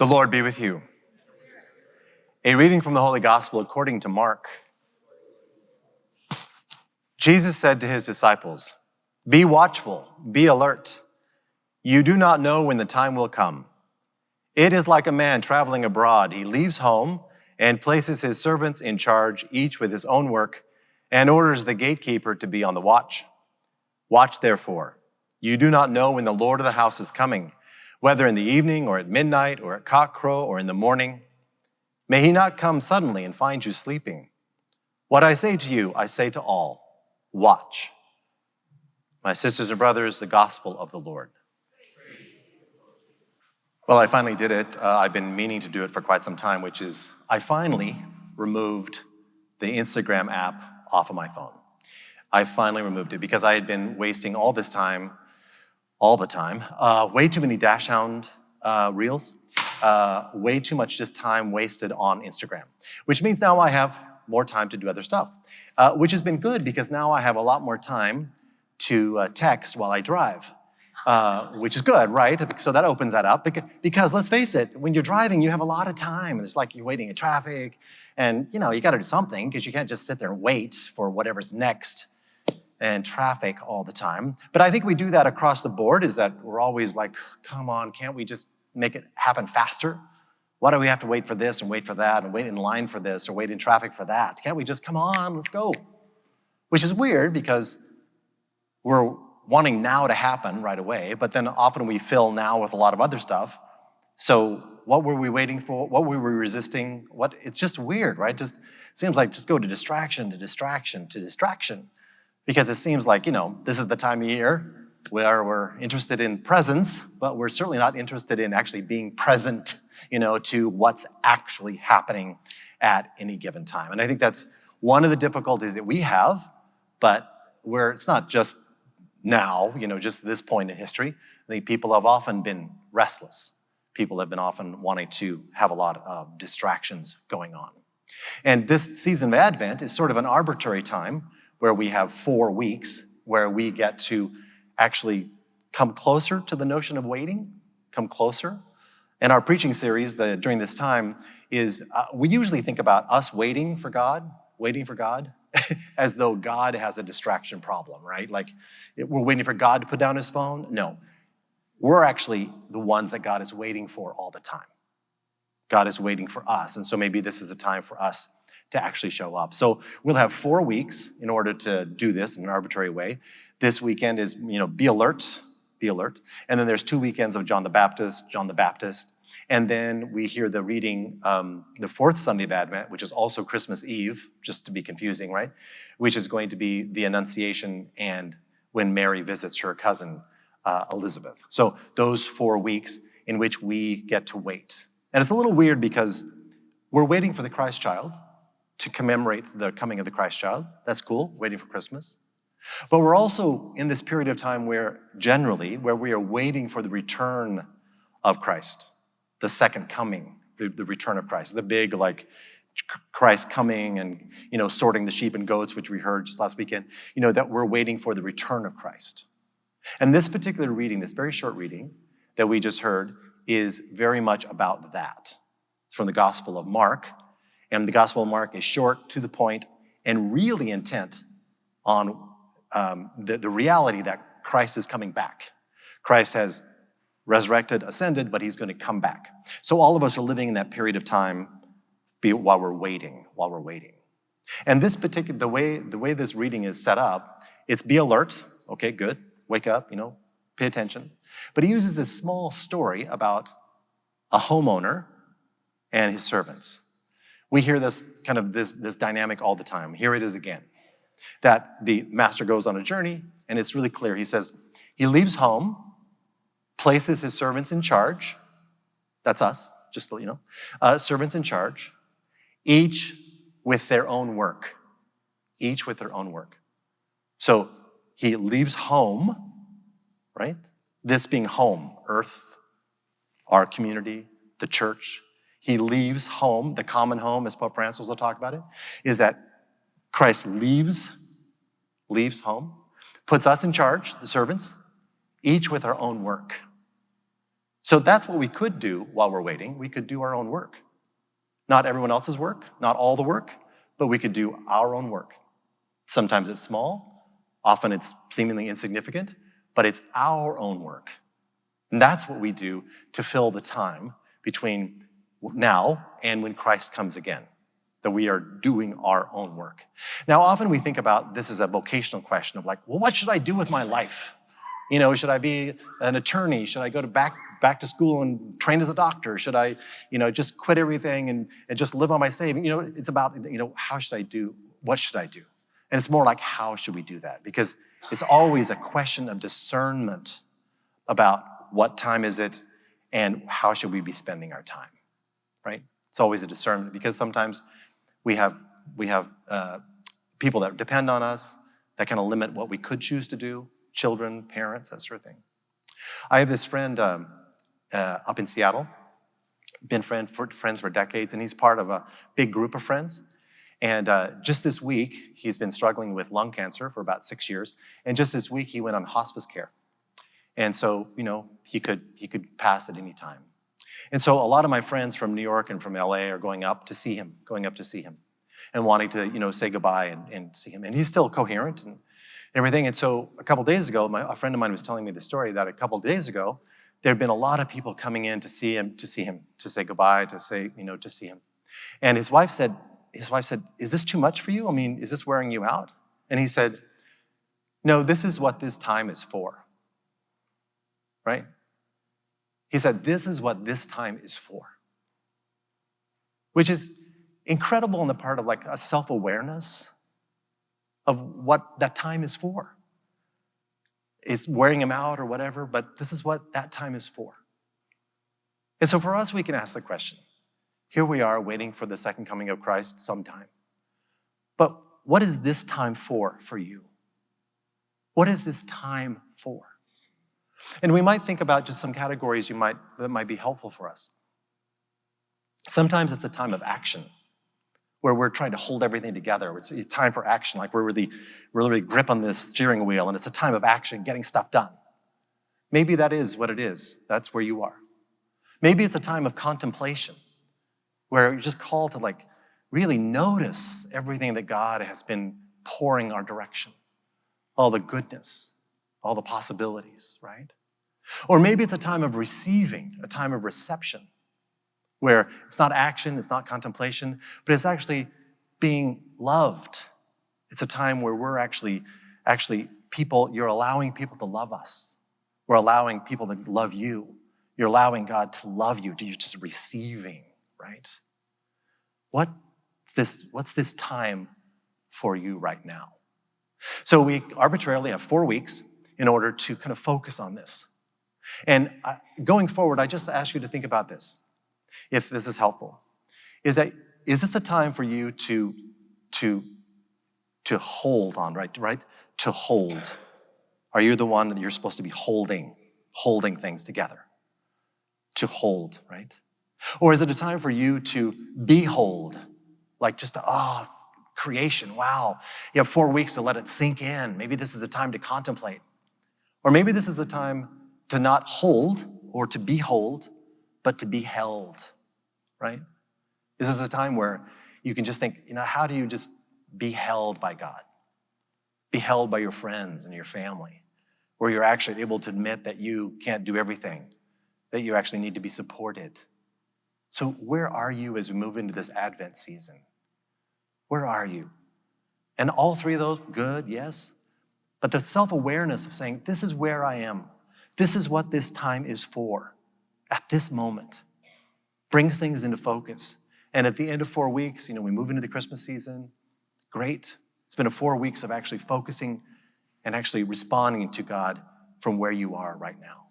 The Lord be with you. A reading from the Holy Gospel according to Mark. Jesus said to his disciples, "Be watchful, be alert. You do not know when the time will come. It is like a man traveling abroad. He leaves home and places his servants in charge, each with his own work, and orders the gatekeeper to be on the watch. Watch therefore. You do not know when the Lord of the house is coming, whether in the evening or at midnight or at cockcrow or in the morning. May he not come suddenly and find you sleeping. What I say to you, I say to all, watch." My sisters and brothers, the gospel of the Lord. Well, I finally did it. I've been meaning to do it for quite some time, which is I finally removed the Instagram app off of my phone. I finally removed it because I had been wasting all this time, all the time, way too many Dashhound reels, way too much just time wasted on Instagram, which means now I have more time to do other stuff, which has been good because now I have a lot more time to text while I drive, which is good, right? So that opens that up because let's face it, when you're driving, you have a lot of time. It's like you're waiting in traffic and you got to do something because you can't just sit there and wait for whatever's next and traffic all the time. But I think we do that across the board is that we're always like, come on, can't we just make it happen faster? Why do we have to wait for this and wait for that and wait in line for this or wait in traffic for that? Can't we just, come on, let's go? Which is weird because we're wanting now to happen right away, but then often we fill now with a lot of other stuff. So what were we waiting for? What were we resisting? It's just weird, right? Just seems like just go to distraction, to distraction, to distraction. Because it seems like, this is the time of year where we're interested in presents, but we're certainly not interested in actually being present, to what's actually happening at any given time. And I think that's one of the difficulties that we have, but it's not just now, just this point in history. I think people have often been restless. People have been often wanting to have a lot of distractions going on. And this season of Advent is sort of an arbitrary time where we have 4 weeks where we get to actually come closer to the notion of waiting, come closer. And our preaching series during this time is, we usually think about us waiting for God, as though God has a distraction problem, right? Like we're waiting for God to put down his phone. No, we're actually the ones that God is waiting for all the time. God is waiting for us. And so maybe this is a time for us to actually show up. So we'll have 4 weeks in order to do this in an arbitrary way. This weekend is, be alert. And then there's 2 weekends of John the Baptist. And then we hear the reading, the 4th Sunday of Advent, which is also Christmas Eve, just to be confusing, right? Which is going to be the Annunciation and when Mary visits her cousin, Elizabeth. So those 4 weeks in which we get to wait. And it's a little weird because we're waiting for the Christ child, to commemorate the coming of the Christ child. That's cool, waiting for Christmas. But we're also in this period of time where we are waiting for the return of Christ, the second coming, the return of Christ, the big Christ coming and, sorting the sheep and goats, which we heard just last weekend, that we're waiting for the return of Christ. And this particular reading, this very short reading that we just heard is very much about that. It's from the Gospel of Mark. And the Gospel of Mark is short, to the point, and really intent on the reality that Christ is coming back. Christ has resurrected, ascended, but he's going to come back. So all of us are living in that period of time while we're waiting. And this particular, the way this reading is set up, it's be alert. Okay, good. Wake up, pay attention. But he uses this small story about a homeowner and his servants. We hear this dynamic all the time. Here it is again. That the master goes on a journey, and it's really clear. He says, he leaves home, places his servants in charge. That's us, just so you know. Servants in charge, each with their own work. So he leaves home, right? This being home, earth, our community, the church. He leaves home, the common home, as Pope Francis will talk about it, is that Christ leaves home, puts us in charge, the servants, each with our own work. So that's what we could do while we're waiting. We could do our own work. Not everyone else's work, not all the work, but we could do our own work. Sometimes it's small, often it's seemingly insignificant, but it's our own work. And that's what we do to fill the time between now and when Christ comes again, that we are doing our own work. Now, often we think about this as a vocational question of like, well, what should I do with my life? You know, should I be an attorney? Should I go back to school and train as a doctor? Should I, just quit everything and just live on my savings? It's about, how should I do? What should I do? And it's more like, how should we do that? Because it's always a question of discernment about what time is it and how should we be spending our time, right? It's always a discernment because sometimes we have people that depend on us that kind of limit what we could choose to do, children, parents, that sort of thing. I have this friend up in Seattle, been friends for decades, and he's part of a big group of friends. And just this week, he's been struggling with lung cancer for about 6 years. And just this week, he went on hospice care. And so, he could pass at any time. And so a lot of my friends from New York and from LA are going up to see him, and wanting to, say goodbye and see him. And he's still coherent and everything. And so a couple days ago, a friend of mine was telling me the story that a couple days ago, there had been a lot of people coming in to see him, to say goodbye, to see him. And his wife said, is this too much for you? I mean, is this wearing you out? And he said, no, this is what this time is for, right? He said, this is what this time is for, which is incredible on the part of like a self-awareness of what that time is for. It's wearing him out or whatever, but this is what that time is for. And so for us, we can ask the question, here we are waiting for the second coming of Christ sometime. But what is this time for you? What is this time for? And we might think about just some categories that might be helpful for us. Sometimes it's a time of action, where we're trying to hold everything together. It's time for action, like we're really grip on this steering wheel, and it's a time of action, getting stuff done. Maybe that is what it is. That's where you are. Maybe it's a time of contemplation, where you're just called to like really notice everything that God has been pouring our direction, all the goodness, all the possibilities, right? Or maybe it's a time of receiving, a time of reception, where it's not action, it's not contemplation, but it's actually being loved. It's a time where we're actually people, you're allowing people to love us. We're allowing people to love you. You're allowing God to love you. You're just receiving, right? What's this time for you right now? So we arbitrarily have 4 weeks in order to kind of focus on this. And going forward, I just ask you to think about this, if this is helpful. Is this a time for you to hold on, right? To hold. Are you the one that you're supposed to be holding things together? To hold, right? Or is it a time for you to behold, like just creation, wow. You have 4 weeks to let it sink in. Maybe this is a time to contemplate. Or maybe this is a time to not hold or to behold, but to be held, right? This is a time where you can just think, how do you just be held by God? Be held by your friends and your family, where you're actually able to admit that you can't do everything, that you actually need to be supported. So where are you as we move into this Advent season? Where are you? And all three of those, good, yes. But the self-awareness of saying, this is where I am. This is what this time is for at this moment. Brings things into focus. And at the end of 4 weeks, we move into the Christmas season. Great. It's been 4 weeks of actually focusing and actually responding to God from where you are right now.